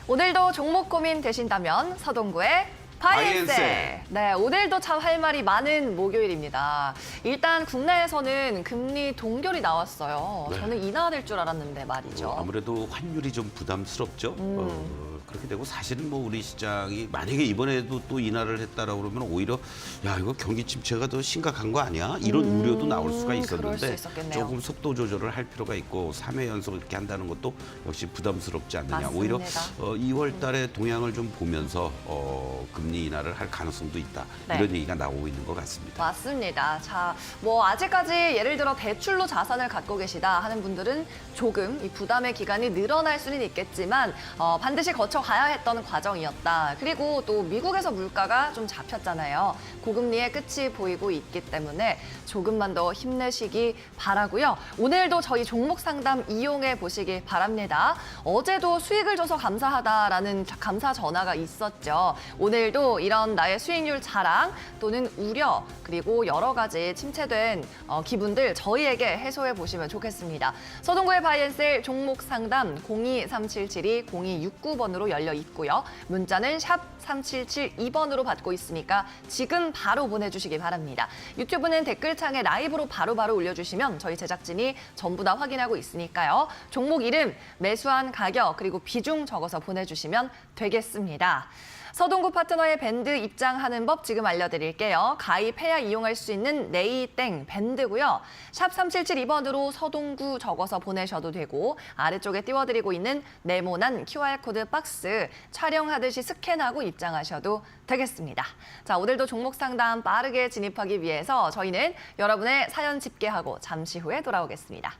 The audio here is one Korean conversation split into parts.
오늘도 종목 고민 되신다면 서동구의 바이앤셀. 네, 오늘도 참 할 말이 많은 목요일입니다. 일단 국내에서는 금리 동결이 나왔어요. 네. 저는 인하될 줄 알았는데 말이죠. 아무래도 환율이 좀 부담스럽죠. 그렇게 되고 사실은 뭐 우리 시장이 만약에 이번에도 또 인하를 했다라고 그러면 오히려 야 이거 경기 침체가 더 심각한 거 아니야? 이런 우려도 나올 수가 그럴 있었는데 수 있었겠네요. 조금 속도 조절을 할 필요가 있고 3회 연속 이렇게 한다는 것도 역시 부담스럽지 않느냐. 맞습니다. 오히려 2월 달에 동향을 좀 보면서 금리 인하를 할 가능성도 있다. 네. 이런 얘기가 나오고 있는 것 같습니다. 맞습니다. 자, 뭐 아직까지 예를 들어 대출로 자산을 갖고 계시다 하는 분들은 조금 이 부담의 기간이 늘어날 수는 있겠지만 반드시 거쳐가야 했던 과정이었다. 그리고 또 미국에서 물가가 좀 잡혔잖아요. 고금리의 끝이 보이고 있기 때문에 조금만 더 힘내시기 바라고요. 오늘도 저희 종목 상담 이용해 보시기 바랍니다. 어제도 수익을 줘서 감사하다라는 감사 전화가 있었죠. 오늘도 이런 나의 수익률 자랑 또는 우려 그리고 여러 가지 침체된 기분들 저희에게 해소해 보시면 좋겠습니다. 서동구의 바이앤셀 종목 상담 0237720269번으로 열려 있고요. 문자는 샵 3772번으로 받고 있으니까 지금 바로 보내주시기 바랍니다. 유튜브는 댓글창에 라이브로 바로바로 올려주시면 저희 제작진이 전부 다 확인하고 있으니까요. 종목 이름, 매수한 가격 그리고 비중 적어서 보내주시면 되겠습니다. 서동구 파트너의 밴드 입장하는 법 지금 알려드릴게요. 가입해야 이용할 수 있는 네이땡 밴드고요. 샵 3772번으로 서동구 적어서 보내셔도 되고 아래쪽에 띄워드리고 있는 네모난 QR코드 박스 촬영하듯이 스캔하고 입장하셔도 되겠습니다. 자, 오늘도 종목 상담 빠르게 진입하기 위해서 저희는 여러분의 사연 집계하고 잠시 후에 돌아오겠습니다.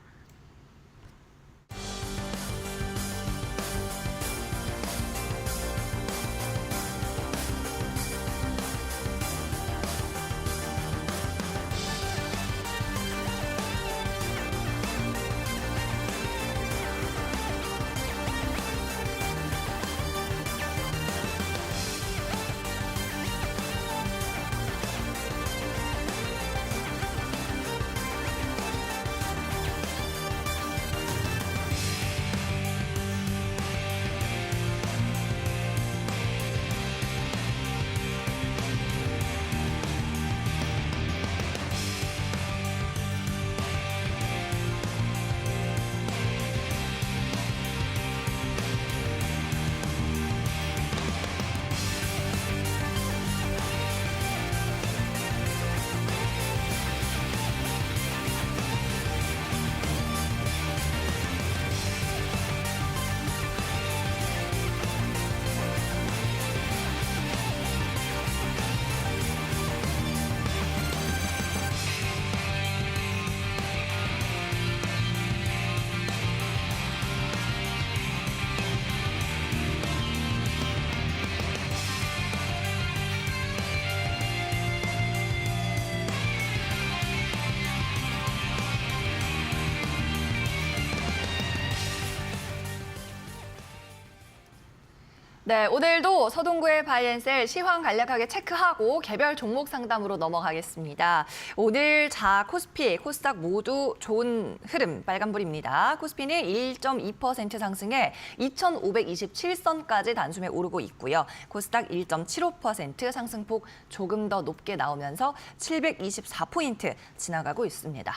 네, 오늘도 서동구의 바이앤셀 시황 간략하게 체크하고 개별 종목 상담으로 넘어가겠습니다. 오늘 코스피, 코스닥 모두 좋은 흐름, 빨간불입니다. 코스피는 1.2% 상승해 2,527선까지 단숨에 오르고 있고요. 코스닥 1.75% 상승폭 조금 더 높게 나오면서 724포인트 지나가고 있습니다.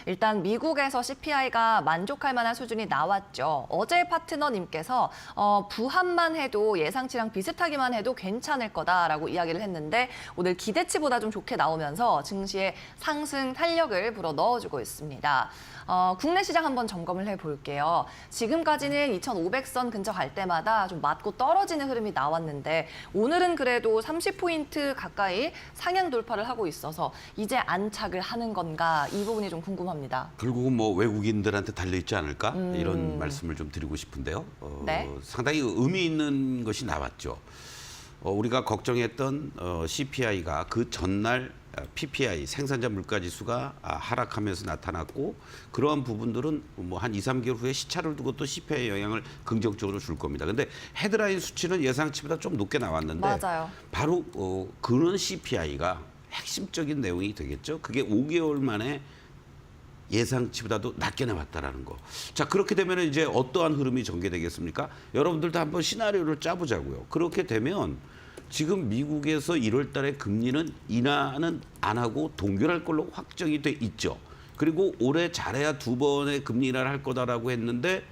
일단 미국에서 CPI가 만족할 만한 수준이 나왔죠. 어제 파트너님께서 부합만 해도 예상치랑 비슷하기만 해도 괜찮을 거다라고 이야기를 했는데 오늘 기대치보다 좀 좋게 나오면서 증시에 상승 탄력을 불어 넣어주고 있습니다. 국내 시장 한번 점검을 해볼게요. 지금까지는 2,500선 근처 갈 때마다 좀 맞고 떨어지는 흐름이 나왔는데 오늘은 그래도 30포인트 가까이 상향 돌파를 하고 있어서 이제 안착을 하는 건가 이 부분이 좀 궁금합니다. 결국은 뭐 외국인들한테 달려있지 않을까? 이런 말씀을 좀 드리고 싶은데요. 네. 상당히 의미 있는 것이 나왔죠. 우리가 걱정했던 CPI가 그 전날 PPI, 생산자 물가지수가 하락하면서 나타났고 그러한 부분들은 뭐 한 2, 3개월 후에 시차를 두고 또 CPI에 영향을 긍정적으로 줄 겁니다. 근데 헤드라인 수치는 예상치보다 좀 높게 나왔는데 맞아요. 바로 그런 CPI가 핵심적인 내용이 되겠죠. 그게 5개월 만에 예상치보다도 낮게 나왔다라는 거. 자, 그렇게 되면 이제 어떠한 흐름이 전개되겠습니까? 여러분들도 한번 시나리오를 짜보자고요. 그렇게 되면 지금 미국에서 1월 달에 금리는 인하는 안 하고 동결할 걸로 확정이 돼 있죠. 그리고 올해 잘해야 2번의 금리 인하를 할 거다라고 했는데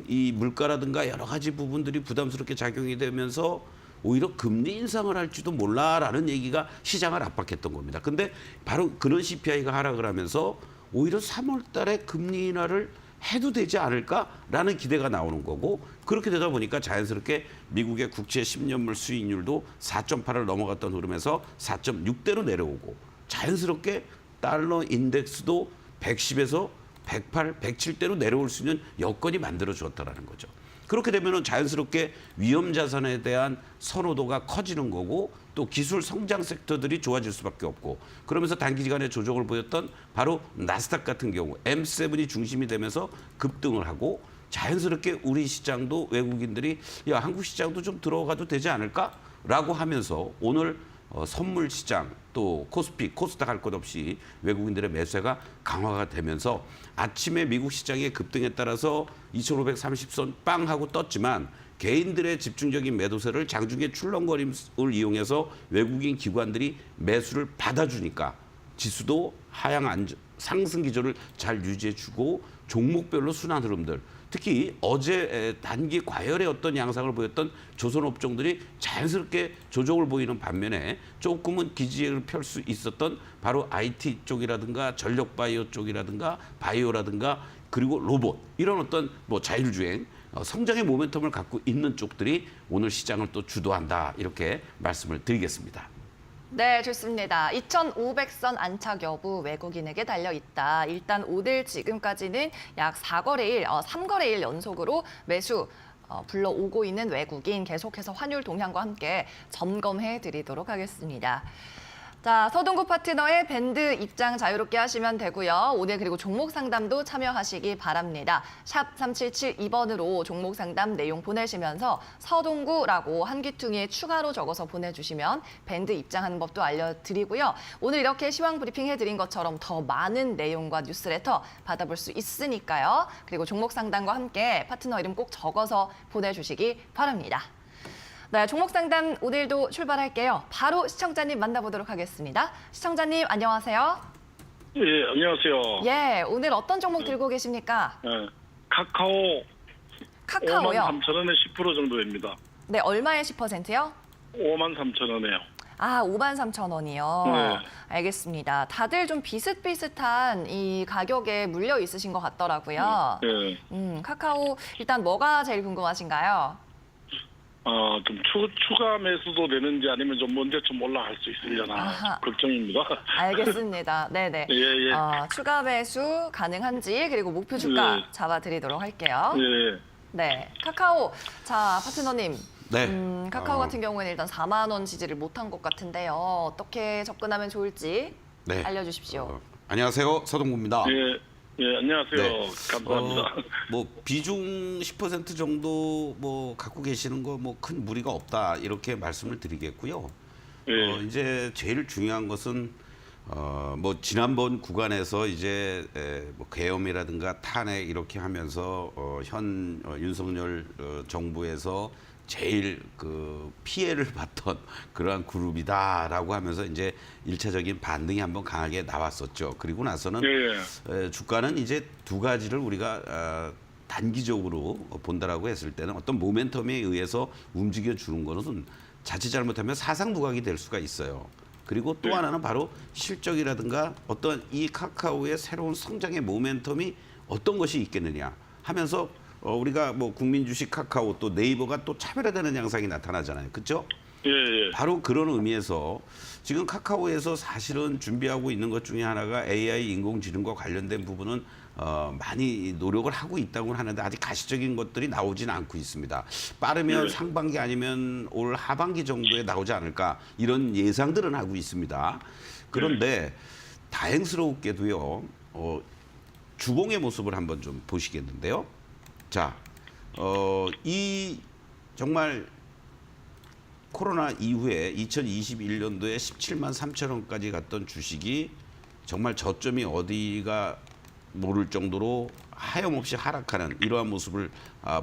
이 물가라든가 여러 가지 부분들이 부담스럽게 작용이 되면서 오히려 금리 인상을 할지도 몰라라는 얘기가 시장을 압박했던 겁니다. 근데 바로 그런 CPI가 하락을 하면서 오히려 3월 달에 금리 인하를 해도 되지 않을까라는 기대가 나오는 거고, 그렇게 되다 보니까 자연스럽게 미국의 국채 10년물 수익률도 4.8을 넘어갔던 흐름에서 4.6대로 내려오고, 자연스럽게 달러 인덱스도 110에서 108, 107대로 내려올 수 있는 여건이 만들어졌다라는 거죠. 그렇게 되면 자연스럽게 위험 자산에 대한 선호도가 커지는 거고, 또 기술 성장 섹터들이 좋아질 수밖에 없고, 그러면서 단기간에 조정을 보였던 바로 나스닥 같은 경우 M7이 중심이 되면서 급등을 하고, 자연스럽게 우리 시장도 외국인들이 야, 한국 시장도 좀 들어가도 되지 않을까라고 하면서 오늘 선물 시장 또 코스피, 코스닥 할 것 없이 외국인들의 매수가 강화가 되면서 아침에 미국 시장의 급등에 따라서 2530선 빵 하고 떴지만, 개인들의 집중적인 매도세를 장중에 출렁거림을 이용해서 외국인 기관들이 매수를 받아주니까 지수도 하향 상승 기조를 잘 유지해주고, 종목별로 순환 흐름들, 특히 어제 단기 과열의 어떤 양상을 보였던 조선업종들이 자연스럽게 조정을 보이는 반면에 조금은 기지를 펼 수 있었던 바로 IT 쪽이라든가 전력 바이오 쪽이라든가 바이오라든가 그리고 로봇, 이런 어떤 뭐 자율주행 성장의 모멘텀을 갖고 있는 쪽들이 오늘 시장을 또 주도한다, 이렇게 말씀을 드리겠습니다. 네, 좋습니다. 2,500선 안착 여부 외국인에게 달려있다. 일단 오늘 지금까지는 약 4거래일, 3거래일 연속으로 매수 불러오고 있는 외국인, 계속해서 환율 동향과 함께 점검해 드리도록 하겠습니다. 자, 서동구 파트너의 밴드 입장 자유롭게 하시면 되고요. 오늘 그리고 종목 상담도 참여하시기 바랍니다. 샵 3772번으로 종목 상담 내용 보내시면서 서동구라고 한귀퉁이에 추가로 적어서 보내주시면 밴드 입장하는 법도 알려드리고요. 오늘 이렇게 시황 브리핑 해드린 것처럼 더 많은 내용과 뉴스레터 받아볼 수 있으니까요. 그리고 종목 상담과 함께 파트너 이름 꼭 적어서 보내주시기 바랍니다. 네, 종목 상담 오늘도 출발할게요. 바로 시청자님 만나보도록 하겠습니다. 시청자님 안녕하세요. 예, 안녕하세요. 예, 오늘 어떤 종목 들고 계십니까? 예, 카카오 카카오요. 53,000원에 10% 정도입니다. 네, 얼마에 10%요? 53,000원에요. 아, 53,000원이요. 네. 알겠습니다. 다들 좀 비슷비슷한 이 가격에 물려 있으신 것 같더라고요. 예, 카카오 일단 뭐가 제일 궁금하신가요? 좀 추가 매수도 되는지 아니면 좀 먼저 좀 올라갈 수 있으려나 아하. 걱정입니다. 알겠습니다. 네네. 예, 예. 추가 매수 가능한지 그리고 목표 주가 네. 잡아드리도록 할게요. 예, 네, 카카오. 자, 파트너님. 네. 카카오 같은 경우에는 일단 4만 원 지지를 못한 것 같은데요. 어떻게 접근하면 좋을지 네. 알려주십시오. 안녕하세요, 서동구입니다. 예, 예, 안녕하세요. 네. 감사합니다. 뭐 비중 10% 정도 뭐 갖고 계시는 거 뭐 큰 무리가 없다, 이렇게 말씀을 드리겠고요. 예, 이제 제일 중요한 것은 뭐 지난번 구간에서 이제 뭐 계엄이라든가 탄핵 이렇게 하면서 현 윤석열 정부에서 제일 그 피해를 봤던 그러한 그룹이다라고 하면서 이제 1차적인 반등이 한번 강하게 나왔었죠. 그리고 나서는 예, 주가는 이제 두 가지를 우리가 단기적으로 본다라고 했을 때는 어떤 모멘텀에 의해서 움직여 주는 것은 자칫 잘못하면 사상 누각이 될 수가 있어요. 그리고 또 하나는 바로 실적이라든가 어떤 이 카카오의 새로운 성장의 모멘텀이 어떤 것이 있겠느냐 하면서 우리가 뭐 국민 주식 카카오 또 네이버가 또 차별화되는 양상이 나타나잖아요. 그렇죠? 예, 예. 바로 그런 의미에서 지금 카카오에서 사실은 준비하고 있는 것 중에 하나가 AI 인공지능과 관련된 부분은 많이 노력을 하고 있다고 하는데 아직 가시적인 것들이 나오지는 않고 있습니다. 빠르면 네. 상반기 아니면 올 하반기 정도에 나오지 않을까, 이런 예상들은 하고 있습니다. 그런데 다행스럽게도요, 주봉의 모습을 한번 좀 보시겠는데요. 자, 이 정말 코로나 이후에 2021년도에 17만 3천 원까지 갔던 주식이 정말 저점이 어디가 모를 정도로 하염없이 하락하는 이러한 모습을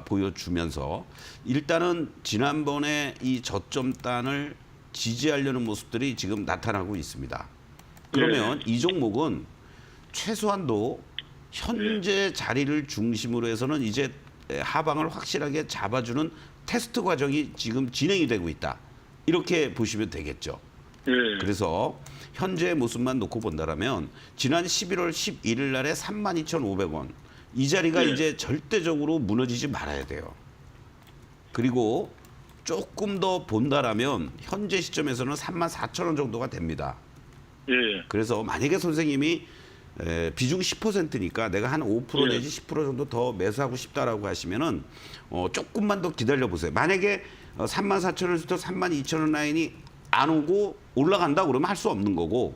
보여주면서 일단은 지난번에 이 저점단을 지지하려는 모습들이 지금 나타나고 있습니다. 그러면 이 종목은 최소한도 현재 자리를 중심으로 해서는 이제 하방을 확실하게 잡아주는 테스트 과정이 지금 진행이 되고 있다. 이렇게 보시면 되겠죠. 그래서 현재의 모습만 놓고 본다면 지난 11월 11일 날에 32,500원 이 자리가 이제 절대적으로 무너지지 말아야 돼요. 그리고 조금 더 본다라면 현재 시점에서는 34,000원 정도가 됩니다. 그래서 만약에 선생님이 비중 10%니까 내가 한 5% 내지 10% 정도 더 매수하고 싶다라고 하시면은 조금만 더 기다려 보세요. 만약에 34,000원부터 32,000원 라인이 안 오고 올라간다 그러면 할 수 없는 거고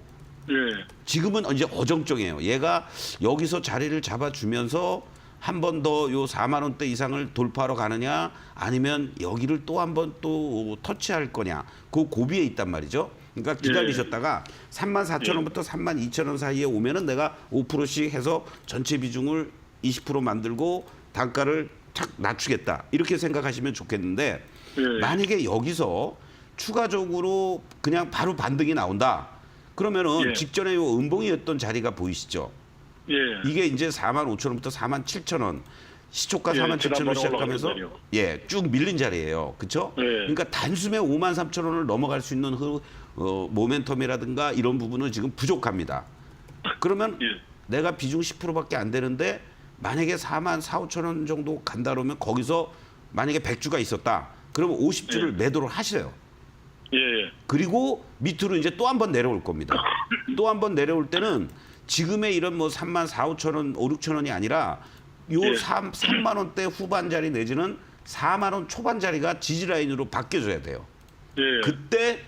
지금은 이제 어정쩡해요. 얘가 여기서 자리를 잡아주면서 한 번 더 요 4만 원대 이상을 돌파하러 가느냐 아니면 여기를 또 한 번 또 터치할 거냐 그 고비에 있단 말이죠. 그러니까 기다리셨다가 34,000원부터 32,000원 사이에 오면은 내가 5%씩 해서 전체 비중을 20% 만들고 단가를 착 낮추겠다 이렇게 생각하시면 좋겠는데 만약에 여기서 추가적으로 그냥 바로 반등이 나온다 그러면은 직전에 요 음봉이었던 자리가 보이시죠? 이게 이제 45,000원부터 47,000원 시초가 47,000원을 시작하면서 쭉 밀린 자리예요. 그렇죠? 그러니까 단숨에 53,000원을 넘어갈 수 있는 모멘텀이라든가 이런 부분은 지금 부족합니다. 그러면 내가 비중 10%밖에 안 되는데 만약에 44,5,000원 정도 간다 그러면 거기서 만약에 100주가 있었다. 그러면 50주를 매도를 하시래요. 그리고 밑으로 이제 또 한 번 내려올 겁니다. 또 한 번 내려올 때는 지금의 이런 뭐 34,000원, 5,6,000원이 아니라 요 3만 원대 후반 자리 내지는 4만 원 초반 자리가 지지 라인으로 바뀌어줘야 돼요. 그때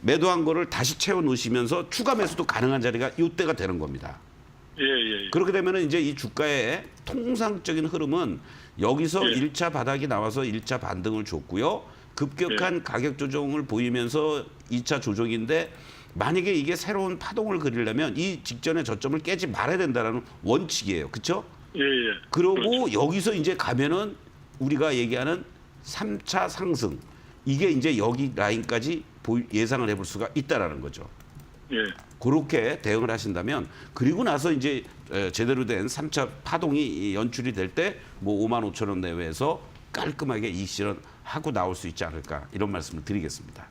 매도한 거를 다시 채워 놓으시면서 추가 매수도 가능한 자리가 이때가 되는 겁니다. 그렇게 되면 이제 이 주가의 통상적인 흐름은 여기서 1차 바닥이 나와서 1차 반등을 줬고요. 급격한 가격 조정을 보이면서 2차 조정인데 만약에 이게 새로운 파동을 그리려면 이 직전의 저점을 깨지 말아야 된다는 원칙이에요. 그렇죠? 그러고 여기서 이제 가면은 우리가 얘기하는 3차 상승 이게 이제 여기 라인까지 예상을 해볼 수가 있다라는 거죠. 그렇게 대응을 하신다면 그리고 나서 이제 제대로 된 3차 파동이 연출이 될 때 뭐 55,000원 내외에서 깔끔하게 이익 실현하고 나올 수 있지 않을까 이런 말씀을 드리겠습니다.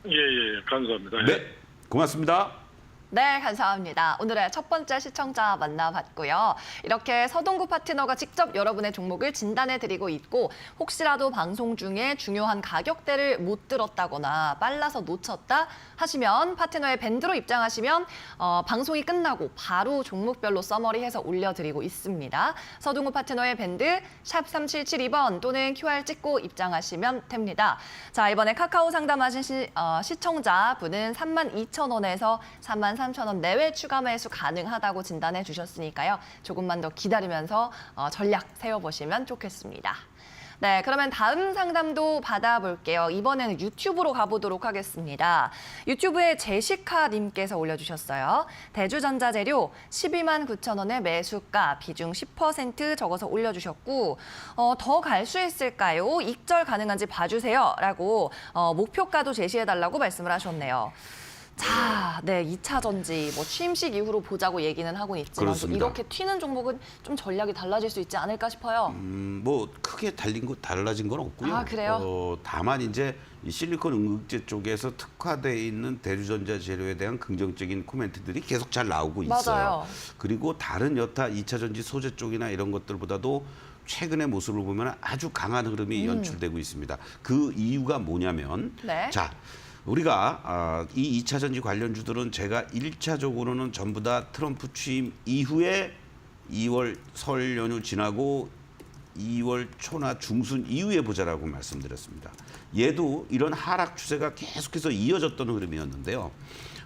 감사합니다. 네, 고맙습니다. 네, 감사합니다. 오늘의 첫 번째 시청자 만나봤고요. 이렇게 서동구 파트너가 직접 여러분의 종목을 진단해드리고 있고 혹시라도 방송 중에 중요한 가격대를 못 들었다거나 빨라서 놓쳤다 하시면 파트너의 밴드로 입장하시면 방송이 끝나고 바로 종목별로 서머리해서 올려드리고 있습니다. 서동구 파트너의 밴드 샵 3772번 또는 QR 찍고 입장하시면 됩니다. 자, 이번에 카카오 상담하신 시청자분은 32,000원에서 33,000원 내외 추가 매수 가능하다고 진단해 주셨으니까요. 조금만 더 기다리면서 전략 세워보시면 좋겠습니다. 네, 그러면 다음 상담도 받아볼게요. 이번에는 유튜브로 가보도록 하겠습니다. 유튜브에 제시카님께서 올려주셨어요. 대주전자재료 12만 9,000원의 매수가 비중 10% 적어서 올려주셨고 더 갈 수 있을까요? 익절 가능한지 봐주세요. 라고 목표가도 제시해달라고 말씀을 하셨네요. 자, 네, 2차 전지 뭐 취임식 이후로 보자고 얘기는 하고 있지만 이렇게 튀는 종목은 좀 전략이 달라질 수 있지 않을까 싶어요. 뭐 크게 달라진 건 없고요. 아, 그래요? 다만 이제 이 실리콘 응급제 쪽에서 특화되어 있는 대주전자 재료에 대한 긍정적인 코멘트들이 계속 잘 나오고 있어요. 맞아요. 그리고 다른 여타 2차 전지 소재 쪽이나 이런 것들보다도 최근의 모습을 보면 아주 강한 흐름이 연출되고 있습니다. 그 이유가 뭐냐면 자. 우리가 이 2차 전지 관련주들은 제가 1차적으로는 전부 다 트럼프 취임 이후에 2월 설 연휴 지나고 2월 초나 중순 이후에 보자라고 말씀드렸습니다. 얘도 이런 하락 추세가 계속해서 이어졌던 흐름이었는데요.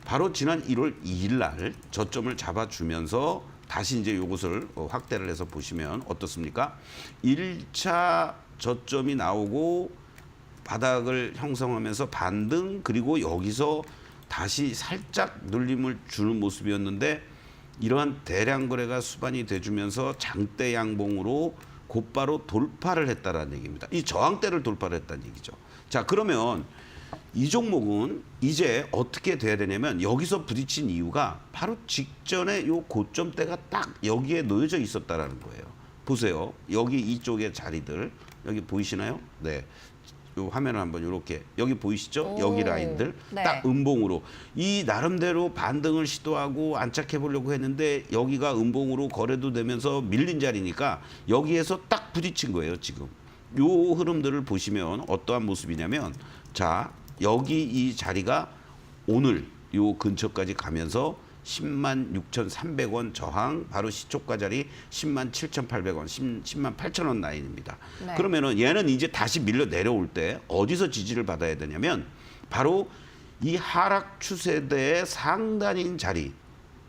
바로 지난 1월 2일 날 저점을 잡아주면서 다시 이제 이것을 확대를 해서 보시면 어떻습니까? 1차 저점이 나오고 바닥을 형성하면서 반등 그리고 여기서 다시 살짝 눌림을 주는 모습이었는데 이러한 대량 거래가 수반이 돼주면서 장대 양봉으로 곧바로 돌파를 했다라는 얘기입니다. 이 저항대를 돌파를 했다는 얘기죠. 자, 그러면 이 종목은 이제 어떻게 돼야 되냐면 여기서 부딪힌 이유가 바로 직전에 요 고점대가 딱 여기에 놓여져 있었다라는 거예요. 보세요. 여기 이쪽의 자리들 여기 보이시나요? 네. 요 화면을 한번 이렇게 여기 보이시죠? 오, 여기 라인들 네. 딱 음봉으로 이 나름대로 반등을 시도하고 안착해 보려고 했는데 여기가 음봉으로 거래도 되면서 밀린 자리니까 여기에서 딱 부딪힌 거예요. 지금 요 흐름들을 보시면 어떠한 모습이냐면 자 여기 이 자리가 오늘 요 근처까지 가면서 10만 6,300원 저항 바로 시초가 자리 10만 7,800원 10만 8천원 라인입니다. 네. 그러면은 얘는 이제 다시 밀려 내려올 때 어디서 지지를 받아야 되냐면 바로 이 하락 추세대의 상단인 자리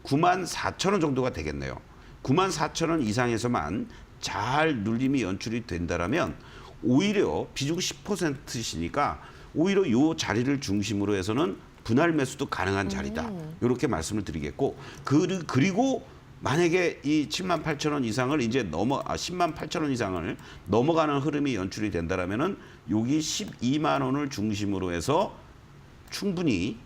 94,000원 정도가 되겠네요. 94,000원 이상에서만 잘 눌림이 연출이 된다라면 오히려 비중 10%시니까 오히려 요 자리를 중심으로 해서는 분할 매수도 가능한 자리다. 이렇게 말씀을 드리겠고 그리고 만약에 이 7만 8천 원 이상을 이제 10만 8천 원 이상을 넘어가는 흐름이 연출이 된다라면은 여기 12만 원을 중심으로 해서 충분히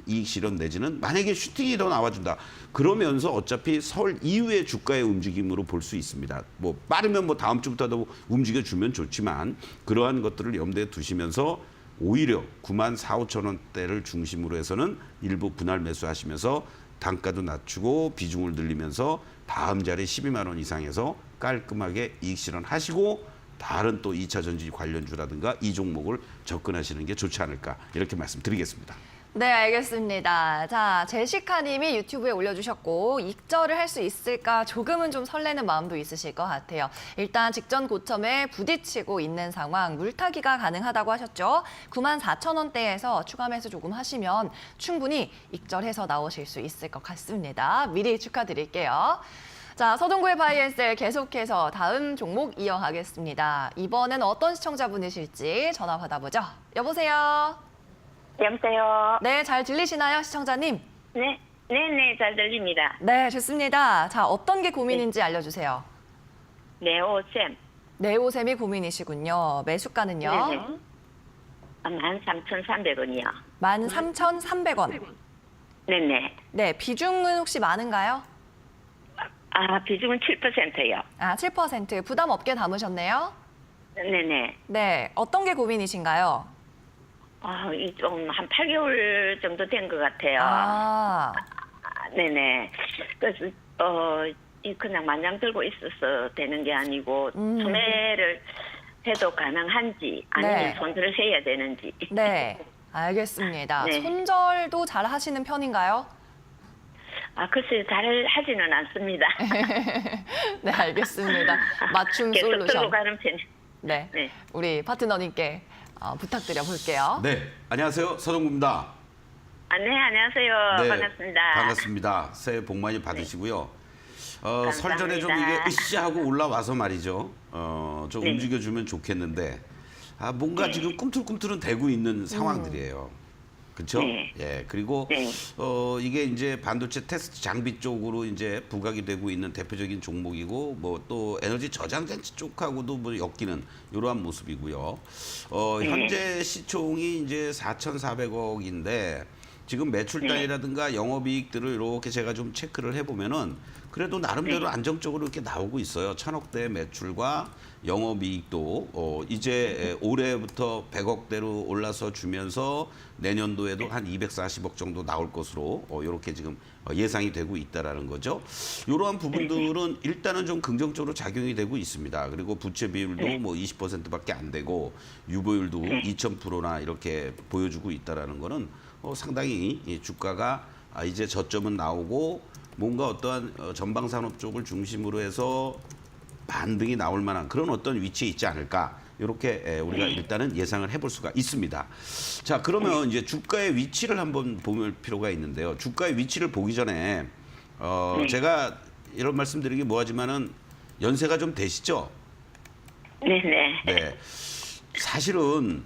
이익 실현 내지는 만약에 슈팅이 더 나와준다. 그러면서 어차피 설 이후의 주가의 움직임으로 볼 수 있습니다. 뭐 빠르면 뭐 다음 주부터도 움직여주면 좋지만 그러한 것들을 염두에 두시면서 오히려 9만 4, 5천 원대를 중심으로 해서는 일부 분할 매수하시면서 단가도 낮추고 비중을 늘리면서 다음 자리 12만 원 이상에서 깔끔하게 이익 실현하시고 다른 또 2차 전지 관련주라든가 이 종목을 접근하시는 게 좋지 않을까 이렇게 말씀드리겠습니다. 네, 알겠습니다. 자, 제시카님이 유튜브에 올려주셨고 익절을 할 수 있을까 조금은 좀 설레는 마음도 있으실 것 같아요. 일단 직전 고점에 부딪히고 있는 상황, 물타기가 가능하다고 하셨죠. 94,000원대에서 추가 매수 조금 하시면 충분히 익절해서 나오실 수 있을 것 같습니다. 미리 축하드릴게요. 자, 서동구의 바이앤셀 계속해서 다음 종목 이어가겠습니다. 이번엔 어떤 시청자분이실지 전화 받아보죠. 여보세요? 여보세요. 네, 잘 들리시나요, 시청자님? 네, 네, 잘 들립니다. 네, 좋습니다. 자, 어떤 게 고민인지 알려주세요. 네오쌤. 네오셈이 고민이시군요. 매수가는요? 네네. 13,300원이요. 13,300원. 네네. 네, 비중은 혹시 많은가요? 아, 비중은 7%요. 아, 7%. 부담 없게 담으셨네요. 네네. 네, 어떤 게 고민이신가요? 아, 이 좀 한 8개월 정도 된 것 같아요. 아, 네네. 그래서, 이 그냥 만장 들고 있어서 되는 게 아니고, 소매를 해도 가능한지, 아니면 네. 손절을 해야 되는지. 네, 알겠습니다. 네. 손절도 잘 하시는 편인가요? 아, 글쎄, 잘 하지는 않습니다. 네, 알겠습니다. 맞춤 계속 들고 솔루션. 가는 편이. 네, 네. 우리 파트너님께 부탁드려 볼게요. 네, 안녕하세요. 서동구입니다. 아, 네, 안녕하세요. 반갑습니다. 반갑습니다. 새해 복 많이 받으시고요. 설전에 좀 감사합니다. 이게 으쌰하고 올라와서 말이죠. 좀 네. 움직여주면 좋겠는데 뭔가 네. 지금 꿈틀꿈틀은 되고 있는 상황들이에요. 그렇죠? 네. 예. 그리고 네. 이게 이제 반도체 테스트 장비 쪽으로 이제 부각이 되고 있는 대표적인 종목이고 뭐 또 에너지 저장 장치 쪽하고도 뭐 엮이는 이러한 모습이고요. 네. 현재 시총이 이제 4,400억인데 지금 매출 단위라든가 영업이익들을 이렇게 제가 좀 체크를 해보면은 그래도 나름대로 안정적으로 이렇게 나오고 있어요. 1,000억대 매출과 영업이익도 이제 올해부터 100억대로 올라서 주면서 내년도에도 한 240억 정도 나올 것으로 이렇게 지금 예상이 되고 있다라는 거죠. 이러한 부분들은 일단은 좀 긍정적으로 작용이 되고 있습니다. 그리고 부채 비율도 뭐 20%밖에 안 되고 유보율도 2,000%나 이렇게 보여주고 있다라는 거는 상당히 이 주가가 이제 저점은 나오고 뭔가 어떠한 전방 산업 쪽을 중심으로 해서 반등이 나올 만한 그런 어떤 위치에 있지 않을까 이렇게 우리가 일단은 예상을 해볼 수가 있습니다. 자, 그러면 이제 주가의 위치를 한번 볼 필요가 있는데요. 주가의 위치를 보기 전에 제가 이런 말씀드리기 뭐하지만은 연세가 좀 되시죠? 네네. 네. 사실은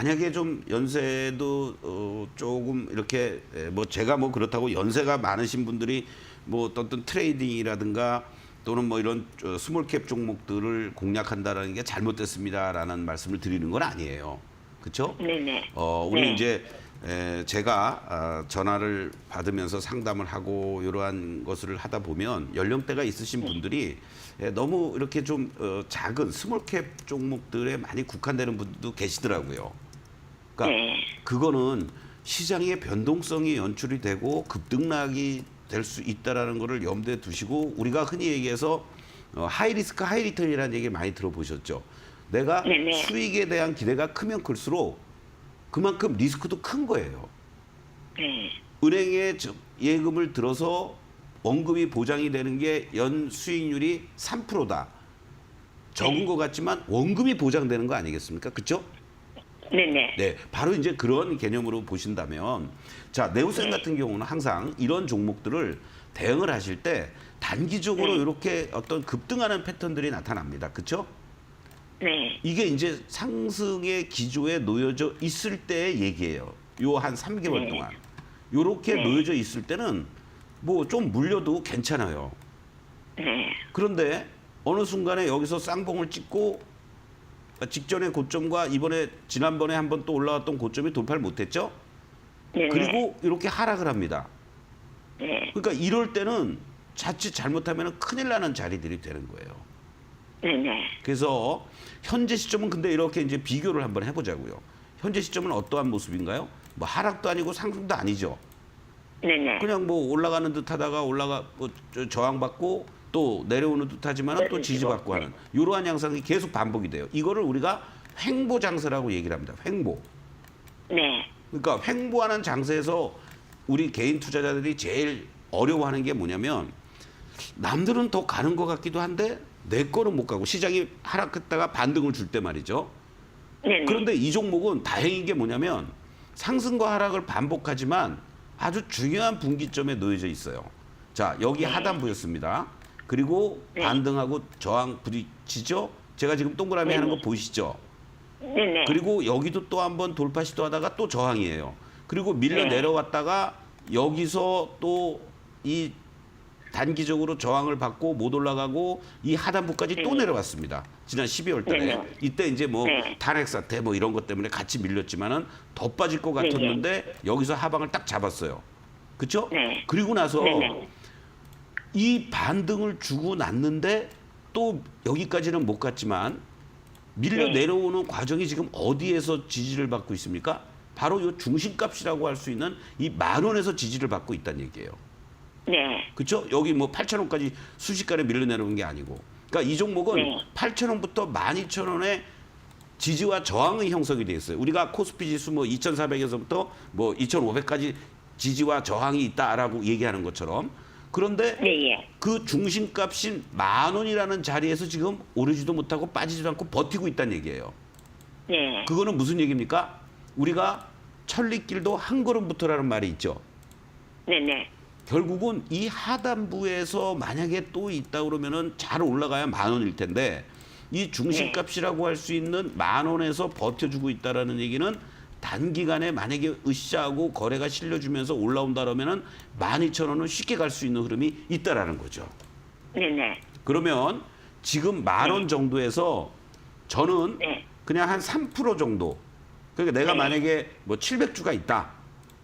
만약에 좀 연세도 조금 이렇게 뭐 제가 뭐 그렇다고 연세가 많으신 분들이 뭐 어떤 트레이딩이라든가 또는 뭐 이런 스몰캡 종목들을 공략한다라는 게 잘못됐습니다라는 말씀을 드리는 건 아니에요. 그렇죠? 네네. 우리 네. 이제 제가 전화를 받으면서 상담을 하고 이러한 것을 하다 보면 연령대가 있으신 분들이 너무 이렇게 좀 작은 스몰캡 종목들에 많이 국한되는 분들도 계시더라고요. 그러니까 네. 그거는 시장의 변동성이 연출이 되고 급등락이 될 수 있다라는 거를 염두에 두시고 우리가 흔히 얘기해서 하이 리스크 하이 리턴이라는 얘기 많이 들어보셨죠. 내가 네네. 수익에 대한 기대가 크면 클수록 그만큼 리스크도 큰 거예요. 네. 은행에 예금을 들어서 원금이 보장이 되는 게 연 수익률이 3%다. 적은 것 같지만 원금이 보장되는 거 아니겠습니까? 그렇죠? 네네. 네, 바로 이제 그런 개념으로 보신다면, 자, 네오센 같은 경우는 항상 이런 종목들을 대응을 하실 때 단기적으로 이렇게 어떤 급등하는 패턴들이 나타납니다. 그렇죠? 네. 이게 이제 상승의 기조에 놓여져 있을 때의 얘기예요. 요 한 3개월 네. 동안. 요렇게 네. 놓여져 있을 때는 뭐 좀 물려도 괜찮아요. 네. 그런데 어느 순간에 여기서 쌍봉을 찍고 직전의 고점과 지난번에 한번 또 올라왔던 고점이 돌파를 못했죠. 네네. 그리고 이렇게 하락을 합니다. 네. 그러니까 이럴 때는 자칫 잘못하면 큰일 나는 자리들이 되는 거예요. 네네. 그래서 현재 시점은 근데 이렇게 이제 비교를 한번 해보자고요. 현재 시점은 어떠한 모습인가요? 뭐 하락도 아니고 상승도 아니죠. 네네. 그냥 뭐 올라가는 듯하다가 저항받고 또 내려오는 듯하지만 또 지지받고 하는 이러한 양상이 계속 반복이 돼요. 이거를 우리가 횡보 장세라고 얘기를 합니다. 횡보. 네. 그러니까 횡보하는 장세에서 우리 개인 투자자들이 제일 어려워하는 게 뭐냐면 남들은 더 가는 것 같기도 한데 내 거는 못 가고 시장이 하락했다가 반등을 줄 때 말이죠. 네네. 그런데 이 종목은 다행인 게 뭐냐면 상승과 하락을 반복하지만 아주 중요한 분기점에 놓여져 있어요. 자, 여기 하단부였습니다. 그리고 네. 반등하고 저항 부딪히죠. 제가 지금 동그라미 하는 거 보이시죠? 네네. 그리고 여기도 또 한번 돌파 시도하다가 또 저항이에요. 그리고 밀려 네. 내려왔다가 여기서 또 이 단기적으로 저항을 받고 못 올라가고 이 하단부까지 또 내려왔습니다. 지난 12월 달에. 네. 이때 이제 뭐 네. 탄핵 사태 뭐 이런 것 때문에 같이 밀렸지만은 더 빠질 것 같았는데 여기서 하방을 딱 잡았어요. 그렇죠? 네. 그리고 나서 네네. 이 반등을 주고 났는데 또 여기까지는 못 갔지만 밀려 네. 내려오는 과정이 지금 어디에서 지지를 받고 있습니까? 바로 이 중심값이라고 할 수 있는 이 10,000원에서 지지를 받고 있다는 얘기예요. 네. 그렇죠? 여기 뭐 8,000원까지 순식간에 밀려 내려온 게 아니고. 그러니까 이 종목은 네. 8,000원부터 12,000원에 지지와 저항의 형성이 돼 있어요. 우리가 코스피 지수 뭐 2,400에서부터 뭐 2,500까지 지지와 저항이 있다라고 얘기하는 것처럼. 그런데 네. 그 중심값인 10,000원이라는 자리에서 지금 오르지도 못하고 빠지지도 않고 버티고 있다는 얘기예요. 네. 그거는 무슨 얘기입니까? 우리가 천리길도 한 걸음부터라는 말이 있죠. 네네. 결국은 이 하단부에서 만약에 또 있다 그러면은 잘 올라가야 10,000원일 텐데 이 중심값이라고 할 수 있는 10,000원에서 버텨주고 있다라는 얘기는 단기간에 만약에 으쌰하고 거래가 실려주면서 올라온다 그러면은 12,000원은 쉽게 갈 수 있는 흐름이 있다라는 거죠. 네네. 그러면 지금 10,000원 정도에서 저는 네. 그냥 한 3% 정도. 그러니까 내가 네. 만약에 뭐 700주가 있다.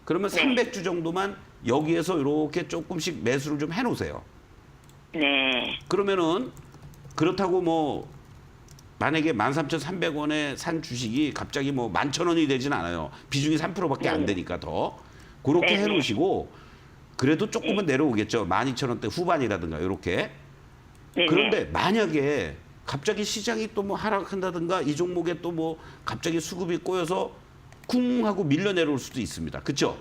그러면 네. 300주 정도만 여기에서 이렇게 조금씩 매수를 좀 해놓으세요. 네. 그러면은 그렇다고 뭐 만약에 13,300원에 산 주식이 갑자기 뭐 11,000원이 되진 않아요. 비중이 3%밖에 안 되니까 더. 그렇게 네, 네. 해놓으시고 그래도 조금은 내려오겠죠. 12,000원대 후반이라든가 이렇게. 네네. 그런데 만약에 갑자기 시장이 또 뭐 하락한다든가 이 종목에 또 뭐 갑자기 수급이 꼬여서 쿵 하고 밀려 내려올 수도 있습니다. 그렇죠?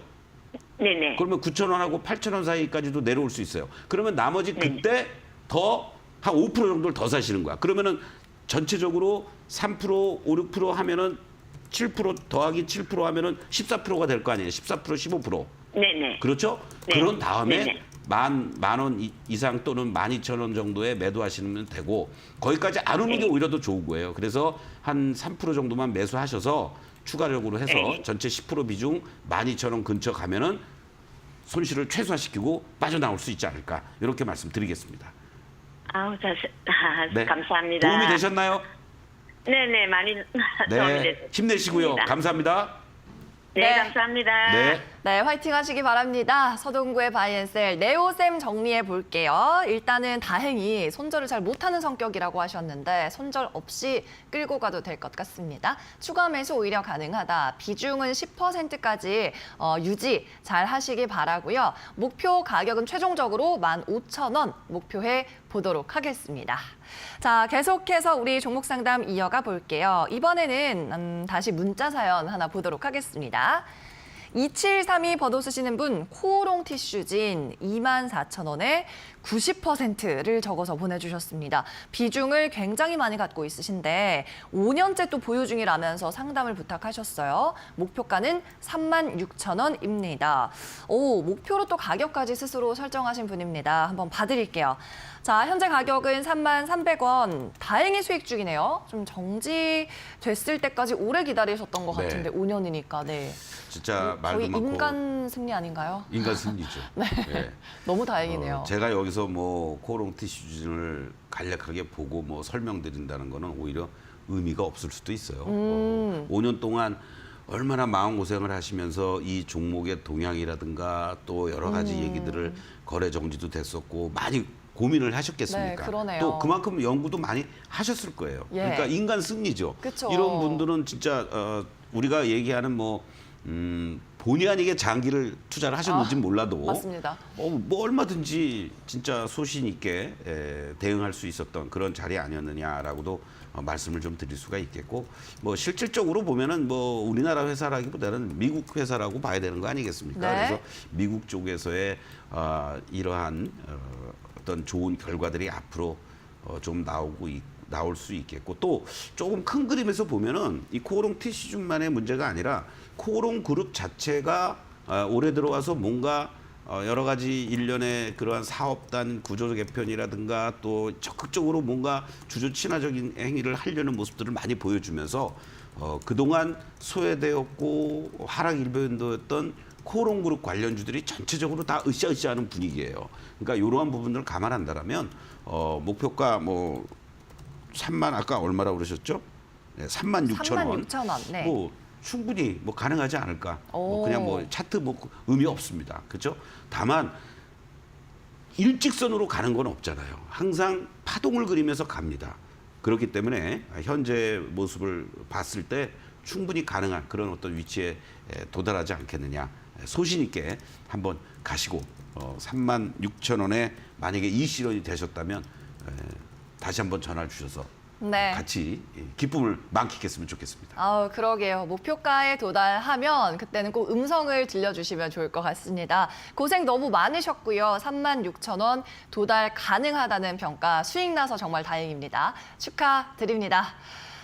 네네. 그러면 9,000원하고 8,000원 사이까지도 내려올 수 있어요. 그러면 나머지 그때 더 한 5% 정도를 더 사시는 거야. 그러면은 전체적으로 3%, 5, 6% 하면은 7% 더하기 7% 하면은 14%가 될 거 아니에요. 14%, 15%. 네네. 그렇죠? 네. 그런 다음에 네네. 만 원 이상 또는 12,000원 정도에 매도하시면 되고 거기까지 안 오는 게 오히려 더 좋은 거예요. 그래서 한 3% 정도만 매수하셔서 추가적으로 해서 네. 전체 10% 비중 12,000원 근처 가면은 손실을 최소화시키고 빠져나올 수 있지 않을까 이렇게 말씀드리겠습니다. 네. 감사합니다. 도움이 되셨나요? 네네, 많이 도움이 네, 됐습니다. 힘내시고요. 감사합니다. 네, 네. 감사합니다. 네. 네, 화이팅 하시기 바랍니다. 서동구의 바이앤셀 네오쌤 정리해 볼게요. 일단은 다행히 손절을 잘 못하는 성격이라고 하셨는데 손절 없이 끌고 가도 될 것 같습니다. 추가 매수 오히려 가능하다. 비중은 10%까지 유지 잘 하시기 바라고요. 목표 가격은 최종적으로 15,000원 목표해 보도록 하겠습니다. 자, 계속해서 우리 종목 상담 이어가 볼게요. 이번에는 다시 문자 사연 하나 보도록 하겠습니다. 2732 번호 쓰시는 분 코오롱 티슈진 24,000원에 90%를 적어서 보내주셨습니다. 비중을 굉장히 많이 갖고 있으신데 5년째 또 보유 중이라면서 상담을 부탁하셨어요. 목표가는 36,000원입니다. 오, 목표로 또 가격까지 스스로 설정하신 분입니다. 한번 봐드릴게요. 자, 현재 가격은 33,300원. 다행히 수익 중이네요. 좀 정지됐을 때까지 오래 기다리셨던 것 네. 같은데 5년이니까. 네. 진짜 말도 거의 많고 인간 승리 아닌가요? 인간 승리죠. 네. 너무 다행이네요. 제가 여기서 뭐 코오롱 티슈진을 간략하게 보고 뭐 설명드린다는 거는 오히려 의미가 없을 수도 있어요. 5년 동안 얼마나 마음고생을 하시면서 이 종목의 동향이라든가 또 여러 가지 얘기들을 거래 정지도 됐었고 많이 고민을 하셨겠습니까? 네, 그러네요. 또 그만큼 연구도 많이 하셨을 거예요. 예. 그러니까 인간 승리죠. 그쵸. 이런 분들은 진짜 우리가 얘기하는 뭐 본의 아니게 장기를 투자를 하셨는지 몰라도 맞습니다. 뭐 얼마든지 진짜 소신 있게 대응할 수 있었던 그런 자리 아니었느냐라고도 말씀을 좀 드릴 수가 있겠고 뭐 실질적으로 보면은 뭐 우리나라 회사라기보다는 미국 회사라고 봐야 되는 거 아니겠습니까? 네. 그래서 미국 쪽에서의 이러한 어떤 좋은 결과들이 앞으로 좀 나올 수 있겠고 또 조금 큰 그림에서 보면은 이 코오롱 티슈준만의 문제가 아니라 코오롱 그룹 자체가 올해 들어와서 뭔가 여러 가지 일련의 그러한 사업단 구조 개편이라든가 또 적극적으로 뭔가 주주 친화적인 행위를 하려는 모습들을 많이 보여주면서 그동안 소외되었고 하락 일변도였던 코오롱 그룹 관련주들이 전체적으로 다 으쌰으쌰하는 분위기예요. 그러니까 이러한 부분들을 감안한다라면 목표가 뭐 3만 아까 얼마라고 그러셨죠? 네, 36,000원. 36,000원. 네. 뭐 충분히 뭐 가능하지 않을까? 뭐 그냥 뭐 차트 뭐 의미 없습니다. 그렇죠? 다만 일직선으로 가는 건 없잖아요. 항상 파동을 그리면서 갑니다. 그렇기 때문에 현재 모습을 봤을 때 충분히 가능한 그런 어떤 위치에 도달하지 않겠느냐. 소신 있게 한번 가시고 36,000원에 만약에 이 실현이 되셨다면 다시 한번 전화를 주셔서 네. 같이 기쁨을 만끽했으면 좋겠습니다. 아우, 그러게요. 목표가에 도달하면 그때는 꼭 음성을 들려주시면 좋을 것 같습니다. 고생 너무 많으셨고요. 36,000원 도달 가능하다는 평가 수익 나서 정말 다행입니다. 축하드립니다.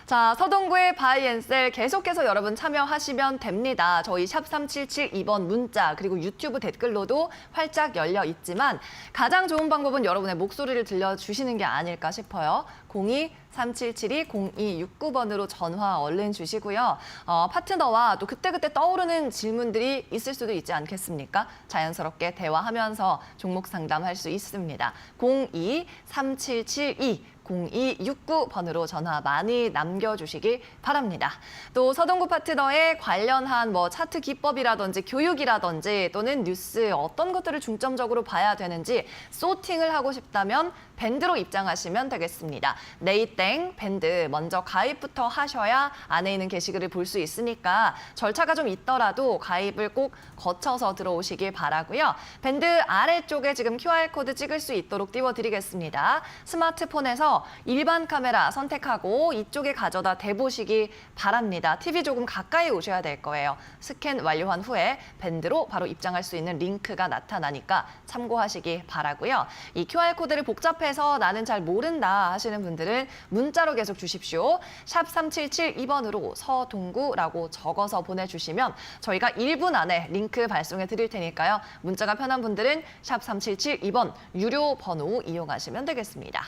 자, 서동구의 바이앤셀 계속해서 여러분 참여하시면 됩니다. 저희 샵 3772번 문자 그리고 유튜브 댓글로도 활짝 열려 있지만 가장 좋은 방법은 여러분의 목소리를 들려주시는 게 아닐까 싶어요. 02-3772-0269번으로 전화 얼른 주시고요. 파트너와 또 그때그때 떠오르는 질문들이 있을 수도 있지 않겠습니까? 자연스럽게 대화하면서 종목 상담할 수 있습니다. 02-3772-0269번으로 전화 많이 남겨주시기 바랍니다. 또 서동구 파트너의 관련한 뭐 차트 기법이라든지 교육이라든지 또는 뉴스 어떤 것들을 중점적으로 봐야 되는지 소팅을 하고 싶다면 밴드로 입장하시면 되겠습니다. 네이땡 밴드 먼저 가입부터 하셔야 안에 있는 게시글을 볼 수 있으니까 절차가 좀 있더라도 가입을 꼭 거쳐서 들어오시길 바라고요. 밴드 아래쪽에 지금 QR코드 찍을 수 있도록 띄워드리겠습니다. 스마트폰에서 일반 카메라 선택하고 이쪽에 가져다 대보시기 바랍니다. TV 조금 가까이 오셔야 될 거예요. 스캔 완료한 후에 밴드로 바로 입장할 수 있는 링크가 나타나니까 참고하시기 바라고요. 이 QR코드를 복잡해서 나는 잘 모른다 하시는 분들은 문자로 계속 주십시오. 샵 3772번으로 서동구라고 적어서 보내주시면 저희가 1분 안에 링크 발송해 드릴 테니까요. 문자가 편한 분들은 샵 3772번 유료 번호 이용하시면 되겠습니다.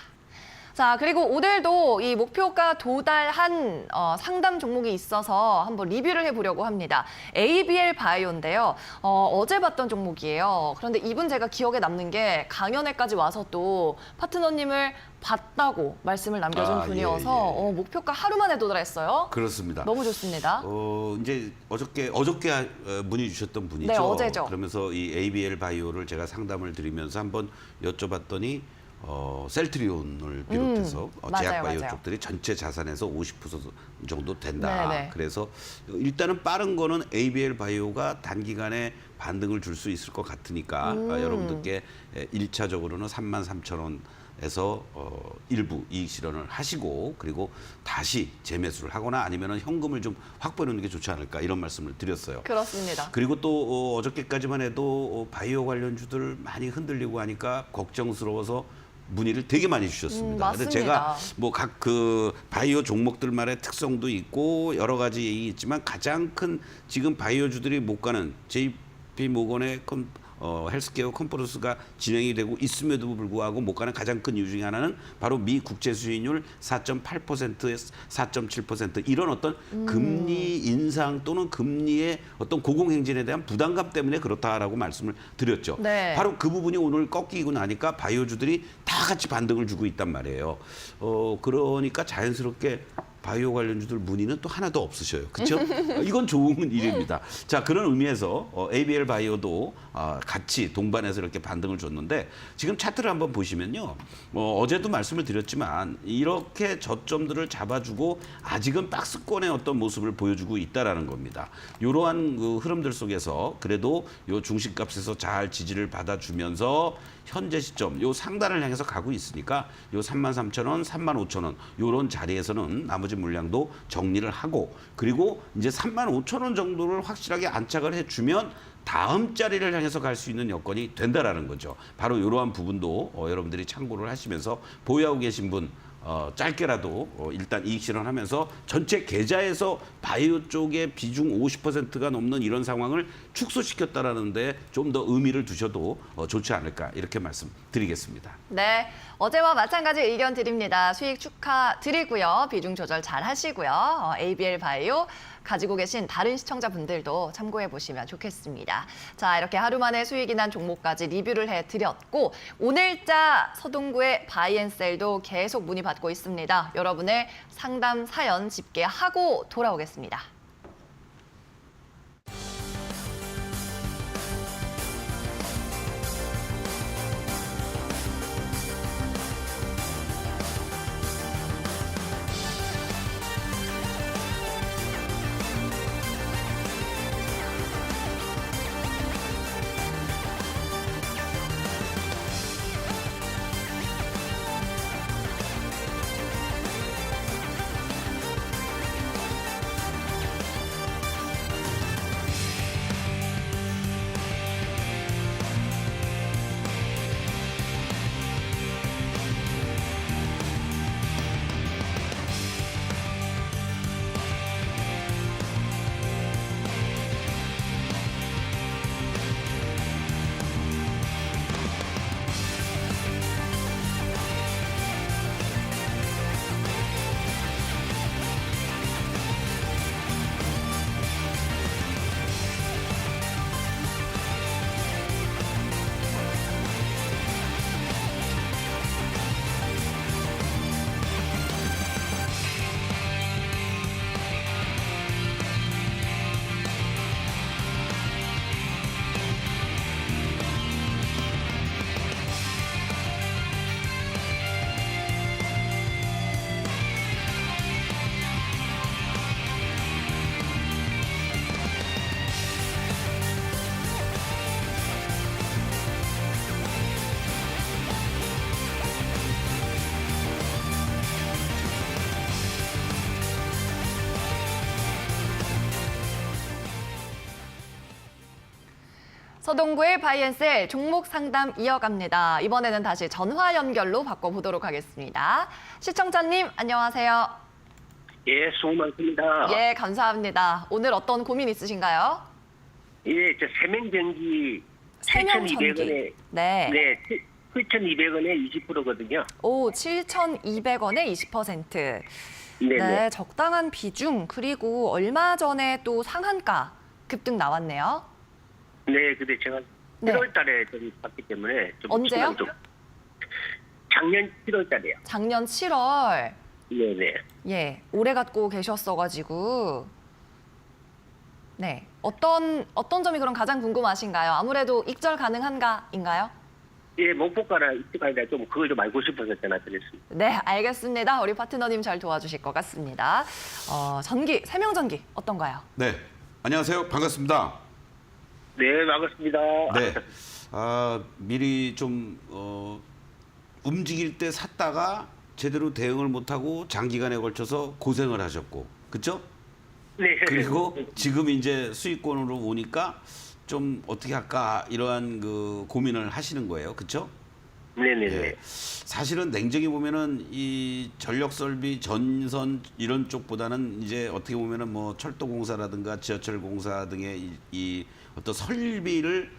자, 그리고 오늘도 이 목표가 도달한 상담 종목이 있어서 한번 리뷰를 해보려고 합니다. ABL 바이오인데요. 어제 봤던 종목이에요. 그런데 이분 제가 기억에 남는 게 강연회까지 와서 또 파트너님을 봤다고 말씀을 남겨준 분이어서 예, 예. 목표가 하루 만에 도달했어요. 그렇습니다. 너무 좋습니다. 이제 어저께 문의 주셨던 분이죠. 네, 어제죠. 그러면서 이 ABL 바이오를 제가 상담을 드리면서 한번 여쭤봤더니 셀트리온을 비롯해서 맞아요, 제약 바이오 맞아요. 쪽들이 전체 자산에서 50% 정도 된다. 네네. 그래서 일단은 빠른 거는 ABL 바이오가 단기간에 반등을 줄 수 있을 것 같으니까 여러분들께 1차적으로는 33,000원에서 일부 이익 실현을 하시고 그리고 다시 재매수를 하거나 아니면은 현금을 좀 확보해 놓는 게 좋지 않을까 이런 말씀을 드렸어요. 그렇습니다. 그리고 또 어저께까지만 해도 바이오 관련주들 많이 흔들리고 하니까 걱정스러워서 문의를 되게 많이 주셨습니다. 근데 맞습니다. 제가 뭐 각 그 바이오 종목들만의 특성도 있고 여러 가지 얘기 있지만 가장 큰 지금 바이오주들이 못 가는 JP 모건의 헬스케어 컨퍼런스가 진행이 되고 있음에도 불구하고 못 가는 가장 큰 이유 중에 하나는 바로 미 국채 수익률 4.8%에서 4.7% 이런 어떤 금리 인상 또는 금리의 어떤 고공행진에 대한 부담감 때문에 그렇다라고 말씀을 드렸죠. 네. 바로 그 부분이 오늘 꺾이고 나니까 바이오주들이 다 같이 반등을 주고 있단 말이에요. 그러니까 자연스럽게 바이오 관련주들 문의는 또 하나도 없으셔요. 그렇죠? 이건 좋은 일입니다. 자, 그런 의미에서 ABL 바이오도 같이 동반해서 이렇게 반등을 줬는데 지금 차트를 한번 보시면요. 어제도 말씀을 드렸지만 이렇게 저점들을 잡아주고 아직은 박스권의 어떤 모습을 보여주고 있다라는 겁니다. 이러한 그 흐름들 속에서 그래도 요 중심값에서 잘 지지를 받아주면서 현재 시점 요 상단을 향해서 가고 있으니까 요 33,000원, 35,000원 요런 자리에서는 나머지 물량도 정리를 하고 그리고 이제 35,000원 정도를 확실하게 안착을 해주면 다음 자리를 향해서 갈 수 있는 여건이 된다라는 거죠. 바로 이러한 부분도 여러분들이 참고를 하시면서 보유하고 계신 분 짧게라도 일단 이익 실현하면서 전체 계좌에서 바이오 쪽의 비중 50%가 넘는 이런 상황을 축소시켰다라는 데 좀 더 의미를 두셔도 좋지 않을까 이렇게 말씀드리겠습니다. 네, 어제와 마찬가지 의견 드립니다. 수익 축하드리고요. 비중 조절 잘 하시고요. ABL 바이오 가지고 계신 다른 시청자분들도 참고해 보시면 좋겠습니다. 자, 이렇게 하루 만에 수익이 난 종목까지 리뷰를 해드렸고 오늘자 서동구의 바이앤셀도 계속 문의받고 있습니다. 여러분의 상담 사연 집계하고 돌아오겠습니다. 서동구의 바이앤셀 종목 상담 이어갑니다. 이번에는 다시 전화 연결로 바꿔보도록 하겠습니다. 시청자님 안녕하세요. 예, 수고 많습니다. 예, 감사합니다. 오늘 어떤 고민 있으신가요? 예, 저 세면전기 세면전기. 7,200원에 네. 네, 7,200원에 20%거든요. 오, 7,200원에 20%. 네네. 네, 적당한 비중, 그리고 얼마 전에 또 상한가 급등 나왔네요. 네, 근데 제가 네. 7월 달에 좀 봤기 때문에 좀 언제요? 시간 좀 작년 7월 달에요. 작년 7월. 네네. 예, 오래 갖고 계셨어가지고. 네, 어떤 점이 그럼 가장 궁금하신가요? 아무래도 익절 가능한가인가요? 예, 목포가나 이쪽가나 좀 그걸 좀 알고 싶어서 전화드렸습니다. 네, 알겠습니다. 우리 파트너님 잘 도와주실 것 같습니다. 전기, 세명전기 어떤가요? 네, 안녕하세요. 반갑습니다. 네, 반갑습니다. 네, 미리 좀 움직일 때 샀다가 제대로 대응을 못하고 장기간에 걸쳐서 고생을 하셨고, 그렇죠? 네. 그리고 지금 이제 수익권으로 오니까 좀 어떻게 할까 이러한 그 고민을 하시는 거예요, 그렇죠? 네네네. 예. 사실은 냉정히 보면은 이 전력 설비, 전선 이런 쪽보다는 이제 어떻게 보면은 뭐 철도공사라든가 지하철공사 등의 이 어떤 설비를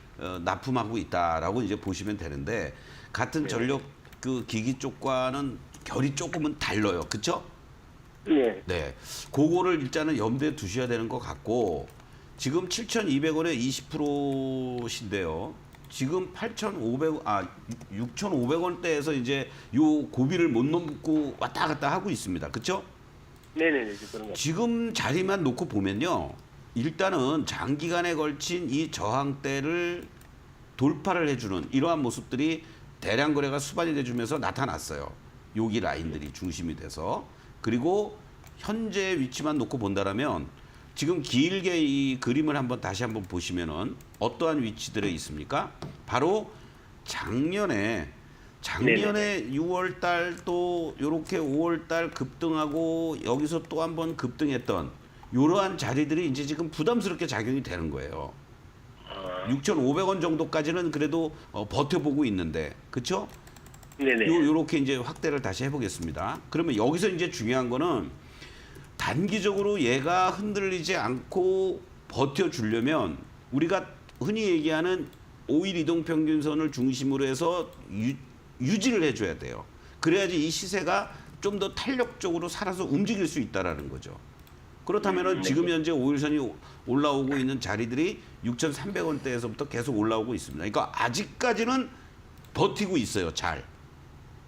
납품하고 있다라고 이제 보시면 되는데 같은 전력 그 기기 쪽과는 결이 조금은 달라요, 그렇죠? 네. 네, 그거를 일단은 염두에 두셔야 되는 것 같고 지금 7,200원에 20%신데요. 지금 6,500원대에서 이제 요 고비를 못 넘고 왔다 갔다 하고 있습니다. 그렇죠? 네네네. 그런 거. 지금 자리만 놓고 보면요. 일단은 장기간에 걸친 이 저항대를 돌파를 해주는 이러한 모습들이 대량 거래가 수반이 돼주면서 나타났어요. 여기 라인들이 중심이 돼서. 그리고 현재 위치만 놓고 본다라면 지금 길게 이 그림을 다시 한번 보시면은 어떠한 위치들에 있습니까? 바로 작년에 6월 달 또 요렇게 5월 달 급등하고 여기서 또 한번 급등했던 이러한 자리들이 이제 지금 부담스럽게 작용이 되는 거예요. 6,500원 정도까지는 그래도 버텨보고 있는데, 그렇죠? 네네. 요렇게 이제 확대를 다시 해보겠습니다. 그러면 여기서 이제 중요한 거는 단기적으로 얘가 흔들리지 않고 버텨주려면 우리가 흔히 얘기하는 5일 이동평균선을 중심으로 해서 유지를 해줘야 돼요. 그래야지 이 시세가 좀 더 탄력적으로 살아서 움직일 수 있다라는 거죠. 그렇다면 지금 현재 5일선이 올라오고 있는 자리들이 6,300원대에서부터 계속 올라오고 있습니다. 그러니까 아직까지는 버티고 있어요. 잘.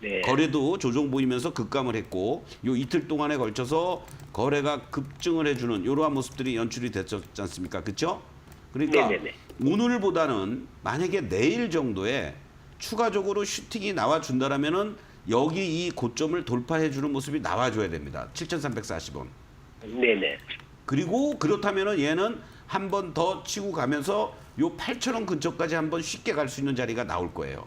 네. 거래도 조정 보이면서 급감을 했고 요 이틀 동안에 걸쳐서 거래가 급증을 해주는 이러한 모습들이 연출이 됐지 않습니까? 그렇죠? 그러니까 네네네. 오늘보다는 만약에 내일 정도에 추가적으로 슈팅이 나와준다라면은 여기 이 고점을 돌파해주는 모습이 나와줘야 됩니다. 7,340원. 네네. 그리고 그렇다면은 얘는 한 번 더 치고 가면서 요 8,000원 근처까지 한번 쉽게 갈 수 있는 자리가 나올 거예요.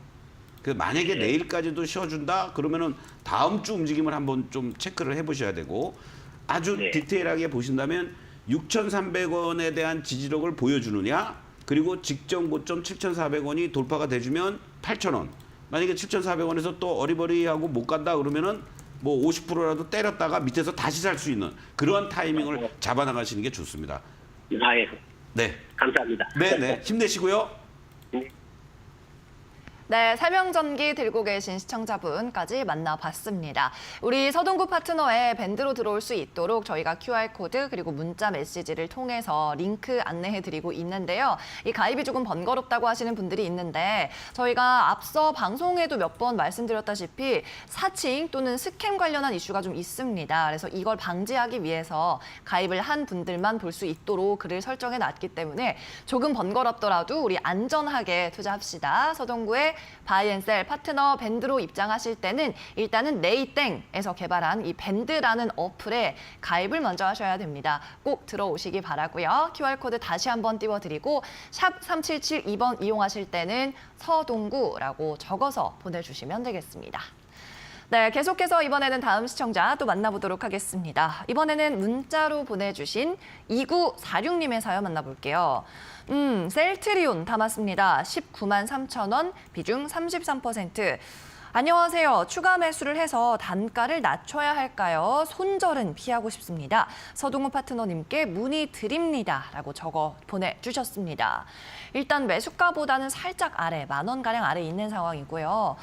그 만약에 내일까지도 쉬어준다 그러면은 다음 주 움직임을 한번 좀 체크를 해보셔야 되고 아주 네. 디테일하게 보신다면 6,300원에 대한 지지력을 보여주느냐 그리고 직전 고점 7,400원이 돌파가 돼주면 8,000원 만약에 7,400원에서 또 어리버리하고 못 간다 그러면은 뭐 50%라도 때렸다가 밑에서 다시 살 수 있는 그러한 타이밍을 잡아나가시는 게 좋습니다. 아, 예. 네, 감사합니다. 네, 힘내시고요. 네, 세명전기 들고 계신 시청자분까지 만나봤습니다. 우리 서동구 파트너에 밴드로 들어올 수 있도록 저희가 QR코드 그리고 문자 메시지를 통해서 링크 안내해드리고 있는데요. 이 가입이 조금 번거롭다고 하시는 분들이 있는데 저희가 앞서 방송에도 몇 번 말씀드렸다시피 사칭 또는 스캠 관련한 이슈가 좀 있습니다. 그래서 이걸 방지하기 위해서 가입을 한 분들만 볼 수 있도록 글을 설정해놨기 때문에 조금 번거롭더라도 우리 안전하게 투자합시다. 서동구의 바이앤셀 파트너 밴드로 입장하실 때는 일단은 네이땡에서 개발한 이 밴드라는 어플에 가입을 먼저 하셔야 됩니다. 꼭 들어오시기 바라고요. QR코드 다시 한번 띄워드리고 샵 3772번 이용하실 때는 서동구라고 적어서 보내주시면 되겠습니다. 네, 계속해서 이번에는 다음 시청자 또 만나보도록 하겠습니다. 이번에는 문자로 보내주신 2946님의 사연 만나볼게요. 셀트리온 담았습니다. 193,000원, 비중 33%. 안녕하세요. 추가 매수를 해서 단가를 낮춰야 할까요? 손절은 피하고 싶습니다. 서동우 파트너님께 문의 드립니다. 라고 적어 보내주셨습니다. 일단 매수가보다는 살짝 아래, 10,000원가량 아래 있는 상황이고요.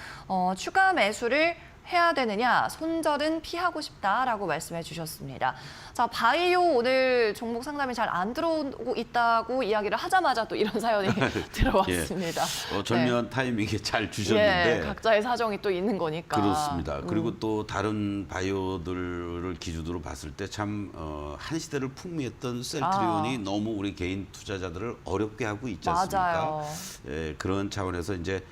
추가 매수를 해야 되느냐, 손절은 피하고 싶다라고 말씀해 주셨습니다. 자, 바이오 오늘 종목 상담이 잘 안 들어오고 있다고 이야기를 하자마자 또 이런 사연이 들어왔습니다. 절묘한 타이밍에 잘 주셨는데. 예, 각자의 사정이 또 있는 거니까. 그렇습니다. 그리고 또 다른 바이오들을 기준으로 봤을 때 참 한 시대를 풍미했던 셀트리온이 너무 우리 개인 투자자들을 어렵게 하고 있지 않습니까? 맞아요. 예, 그런 차원에서 이제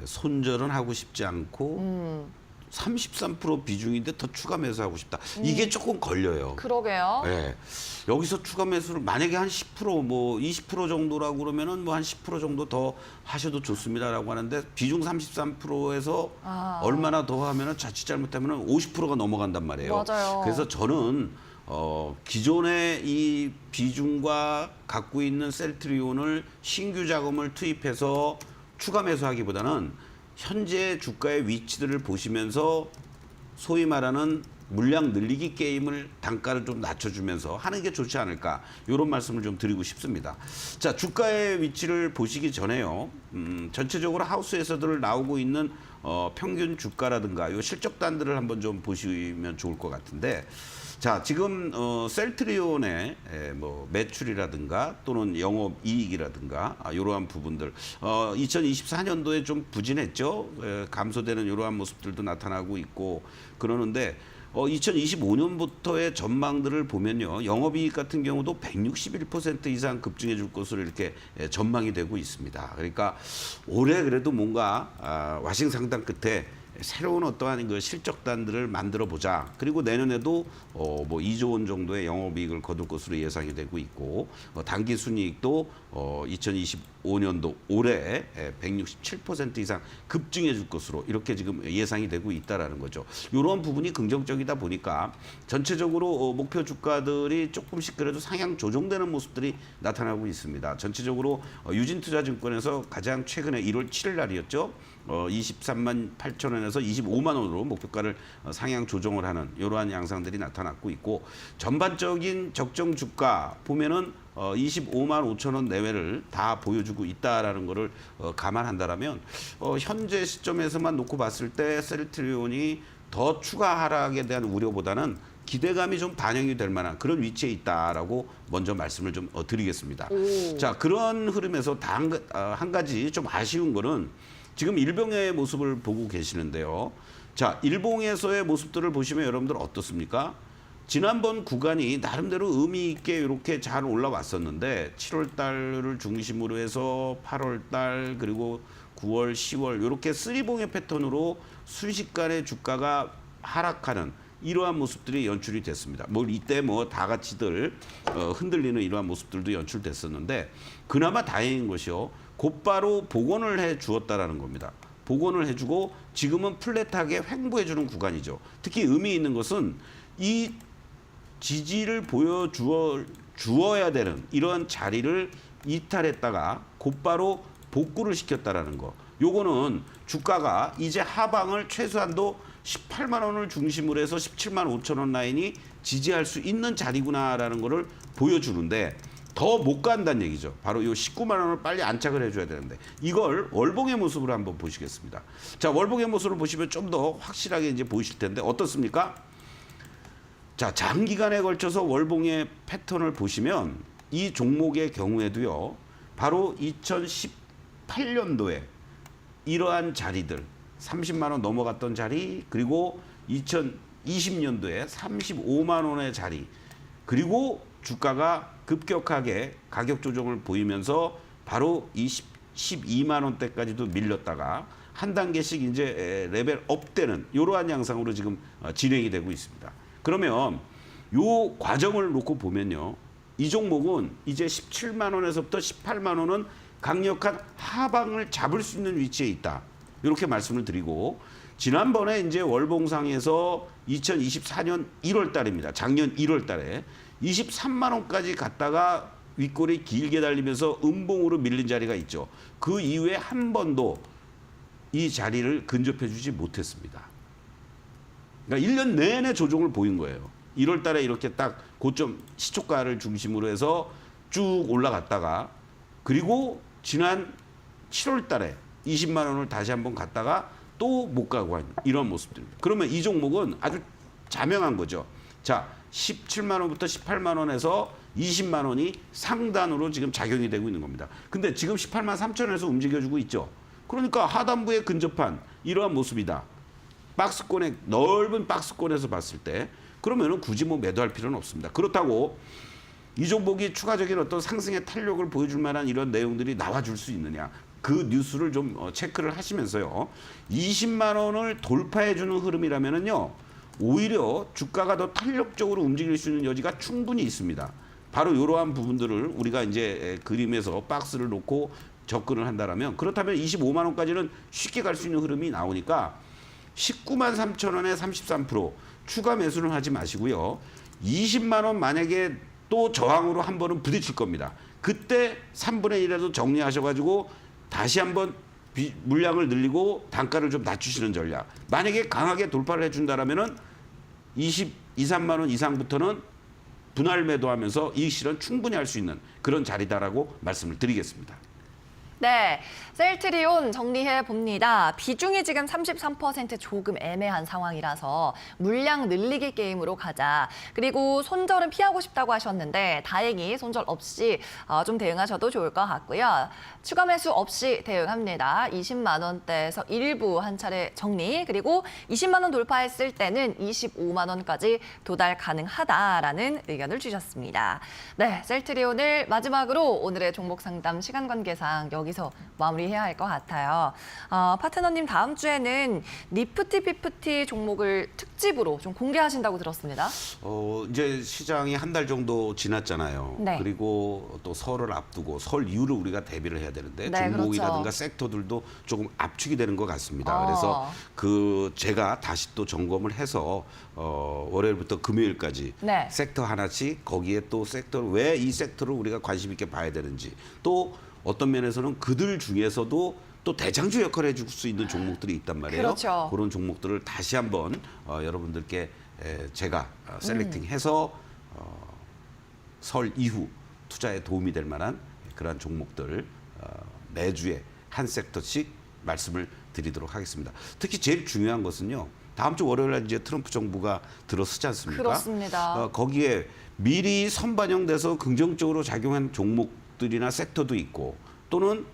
손절은 하고 싶지 않고 33% 비중인데 더 추가 매수하고 싶다. 이게 조금 걸려요. 그러게요. 예. 여기서 추가 매수를 만약에 한 10%, 뭐 20% 정도라고 그러면은 뭐 한 10% 정도 더 하셔도 좋습니다라고 하는데 비중 33%에서 얼마나 더 하면은 자칫 잘못하면은 50%가 넘어간단 말이에요. 맞아요. 그래서 저는 기존의 이 비중과 갖고 있는 셀트리온을 신규 자금을 투입해서 추가 매수하기보다는 현재 주가의 위치들을 보시면서 소위 말하는 물량 늘리기 게임을 단가를 좀 낮춰주면서 하는 게 좋지 않을까 이런 말씀을 좀 드리고 싶습니다. 자, 주가의 위치를 보시기 전에요. 전체적으로 하우스에서들 나오고 있는 평균 주가라든가 요 실적단들을 한번 좀 보시면 좋을 것 같은데, 자, 지금 셀트리온의 뭐 매출이라든가 또는 영업이익이라든가 이러한 부분들 2024년도에 좀 부진했죠. 감소되는 이러한 모습들도 나타나고 있고 그러는데 2025년부터의 전망들을 보면요. 영업이익 같은 경우도 161% 이상 급증해 줄 것으로 이렇게 전망이 되고 있습니다. 그러니까 올해 그래도 뭔가 와싱 상담 끝에 새로운 어떠한 그 실적단들을 만들어 보자. 그리고 내년에도 뭐 2조 원 정도의 영업이익을 거둘 것으로 예상이 되고 있고 단기 순이익도 2025년도 올해 167% 이상 급증해 줄 것으로 이렇게 지금 예상이 되고 있다라는 거죠. 이런 부분이 긍정적이다 보니까 전체적으로 목표 주가들이 조금씩 그래도 상향 조정되는 모습들이 나타나고 있습니다. 전체적으로 유진투자증권에서 가장 최근에 1월 7일 날이었죠. 23만 8천 원에서 25만 원으로 목표가를 상향 조정을 하는 이러한 양상들이 나타났고 있고, 전반적인 적정 주가 보면은 25만 5천 원 내외를 다 보여주고 있다라는 거를 감안한다라면 현재 시점에서만 놓고 봤을 때 셀트리온이 더 추가 하락에 대한 우려보다는 기대감이 좀 반영이 될 만한 그런 위치에 있다라고 먼저 말씀을 좀 드리겠습니다. 자, 그런 흐름에서 한 가지 좀 아쉬운 거는 지금 일봉의 모습을 보고 계시는데요. 자, 일봉에서의 모습들을 보시면 여러분들 어떻습니까? 지난번 구간이 나름대로 의미 있게 이렇게 잘 올라왔었는데 7월 달을 중심으로 해서 8월 달 그리고 9월, 10월 이렇게 쓰리봉의 패턴으로 순식간에 주가가 하락하는 이러한 모습들이 연출이 됐습니다. 이때 다 같이들 흔들리는 이러한 모습들도 연출됐었는데 그나마 다행인 것이요. 곧바로 복원을 해 주었다라는 겁니다. 복원을 해주고 지금은 플랫하게 횡보해 주는 구간이죠. 특히 의미 있는 것은 이 지지를 보여주어야 되는 이러한 자리를 이탈했다가 곧바로 복구를 시켰다라는 거. 요거는 주가가 이제 하방을 최소한도 18만 원을 중심으로 해서 17만 5천 원 라인이 지지할 수 있는 자리구나라는 거를 보여주는데 더 못 간다는 얘기죠. 바로 이 19만 원을 빨리 안착을 해줘야 되는데 이걸 월봉의 모습으로 한번 보시겠습니다. 자, 월봉의 모습을 보시면 좀 더 확실하게 이제 보이실 텐데 어떻습니까? 자, 장기간에 걸쳐서 월봉의 패턴을 보시면 이 종목의 경우에도요. 바로 2018년도에 이러한 자리들 30만 원 넘어갔던 자리 그리고 2020년도에 35만 원의 자리 그리고 주가가 급격하게 가격 조정을 보이면서 바로 12만 원대까지도 밀렸다가 한 단계씩 이제 레벨 업되는 이러한 양상으로 지금 진행이 되고 있습니다. 그러면 요 과정을 놓고 보면요. 이 종목은 이제 17만 원에서부터 18만 원은 강력한 하방을 잡을 수 있는 위치에 있다. 이렇게 말씀을 드리고 지난번에 이제 월봉상에서 2024년 1월 달입니다. 작년 1월 달에 23만 원까지 갔다가 윗골이 길게 달리면서 음봉으로 밀린 자리가 있죠. 그 이후에 한 번도 이 자리를 근접해주지 못했습니다. 그러니까 1년 내내 조정을 보인 거예요. 1월 달에 이렇게 딱 고점 시초가를 중심으로 해서 쭉 올라갔다가 그리고 지난 7월 달에 20만 원을 다시 한번 갔다가 또 못 가고 하는 이런 모습들입니다. 그러면 이 종목은 아주 자명한 거죠. 자, 17만 원부터 18만 원에서 20만 원이 상단으로 지금 작용이 되고 있는 겁니다. 근데 지금 18만 3천 원에서 움직여주고 있죠. 그러니까 하단부에 근접한 이러한 모습이다. 박스권에 넓은 박스권에서 봤을 때 그러면은 굳이 뭐 매도할 필요는 없습니다. 그렇다고 이 종목이 추가적인 어떤 상승의 탄력을 보여줄 만한 이런 내용들이 나와줄 수 있느냐. 그 뉴스를 좀 체크를 하시면서요. 20만 원을 돌파해주는 흐름이라면은요. 오히려 주가가 더 탄력적으로 움직일 수 있는 여지가 충분히 있습니다. 바로 이러한 부분들을 우리가 이제 그림에서 박스를 놓고 접근을 한다라면 그렇다면 25만 원까지는 쉽게 갈 수 있는 흐름이 나오니까 19만 3천 원에 33% 추가 매수는 하지 마시고요. 20만 원 만약에 또 저항으로 한 번은 부딪힐 겁니다. 그때 3분의 1이라도 정리하셔가지고 다시 한번 물량을 늘리고 단가를 좀 낮추시는 전략. 만약에 강하게 돌파를 해준다라면은 22, 3만 원 이상부터는 분할 매도하면서 이익 실현 충분히 할 수 있는 그런 자리다라고 말씀을 드리겠습니다. 네, 셀트리온 정리해 봅니다. 비중이 지금 33% 조금 애매한 상황이라서 물량 늘리기 게임으로 가자. 그리고 손절은 피하고 싶다고 하셨는데 다행히 손절 없이 좀 대응하셔도 좋을 것 같고요. 추가 매수 없이 대응합니다. 20만 원대에서 일부 한 차례 정리, 그리고 20만 원 돌파했을 때는 25만 원까지 도달 가능하다라는 의견을 주셨습니다. 네, 셀트리온을 마지막으로 오늘의 종목 상담 시간 관계상 여기서 마무리해야 할 것 같아요. 파트너님 다음 주에는 니프티 피프티 종목을 특집으로 좀 공개하신다고 들었습니다. 이제 시장이 한 달 정도 지났잖아요. 네. 그리고 또 설을 앞두고 설 이후를 우리가 대비를 해야 되는데 네, 종목이라든가 그렇죠. 섹터들도 조금 압축이 되는 것 같습니다. 그래서 제가 다시 또 점검을 해서 월요일부터 금요일까지 네. 섹터 하나씩 거기에 또 섹터를 왜 이 섹터를 우리가 관심 있게 봐야 되는지 또 어떤 면에서는 그들 중에서도 또 대장주 역할을 해줄 수 있는 종목들이 있단 말이에요. 그렇죠. 그런 종목들을 다시 한번 여러분들께 제가 셀렉팅해서 설 이후 투자에 도움이 될 만한 그러한 종목들 매주에 한 섹터씩 말씀을 드리도록 하겠습니다. 특히 제일 중요한 것은요. 다음 주 월요일 날 이제 트럼프 정부가 들어서지 않습니까? 그렇습니다. 거기에 미리 선반영돼서 긍정적으로 작용한 종목들이나 섹터도 있고 또는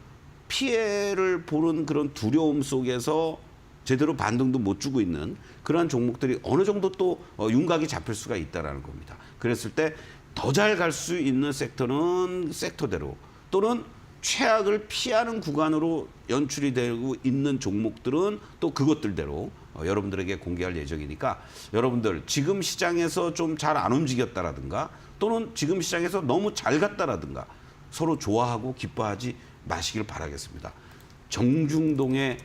피해를 보는 그런 두려움 속에서 제대로 반등도 못 주고 있는 그러한 종목들이 어느 정도 또 윤곽이 잡힐 수가 있다라는 겁니다. 그랬을 때 더 잘 갈 수 있는 섹터는 섹터대로 또는 최악을 피하는 구간으로 연출이 되고 있는 종목들은 또 그것들대로 여러분들에게 공개할 예정이니까 여러분들 지금 시장에서 좀 잘 안 움직였다라든가 또는 지금 시장에서 너무 잘 갔다라든가 서로 좋아하고 기뻐하지 마시길 바라겠습니다. 정중동의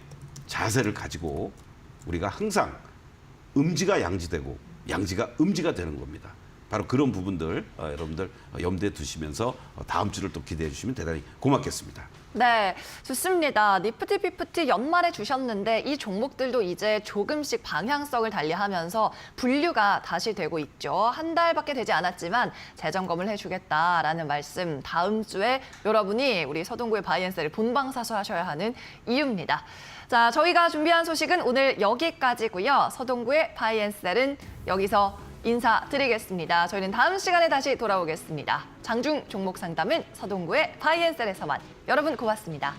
자세를 가지고 우리가 항상 음지가 양지되고 양지가 음지가 되는 겁니다. 바로 그런 부분들 여러분들 염두에 두시면서 다음 주를 또 기대해 주시면 대단히 고맙겠습니다. 네, 좋습니다. 니프티 피프티 연말에 주셨는데 이 종목들도 이제 조금씩 방향성을 달리하면서 분류가 다시 되고 있죠. 한 달밖에 되지 않았지만 재점검을 해주겠다라는 말씀 다음 주에 여러분이 우리 서동구의 바이앤셀을 본방사수 하셔야 하는 이유입니다. 자, 저희가 준비한 소식은 오늘 여기까지고요. 서동구의 바이앤셀은 여기서 인사드리겠습니다. 저희는 다음 시간에 다시 돌아오겠습니다. 장중 종목 상담은 서동구의 바이앤셀에서만. 여러분 고맙습니다.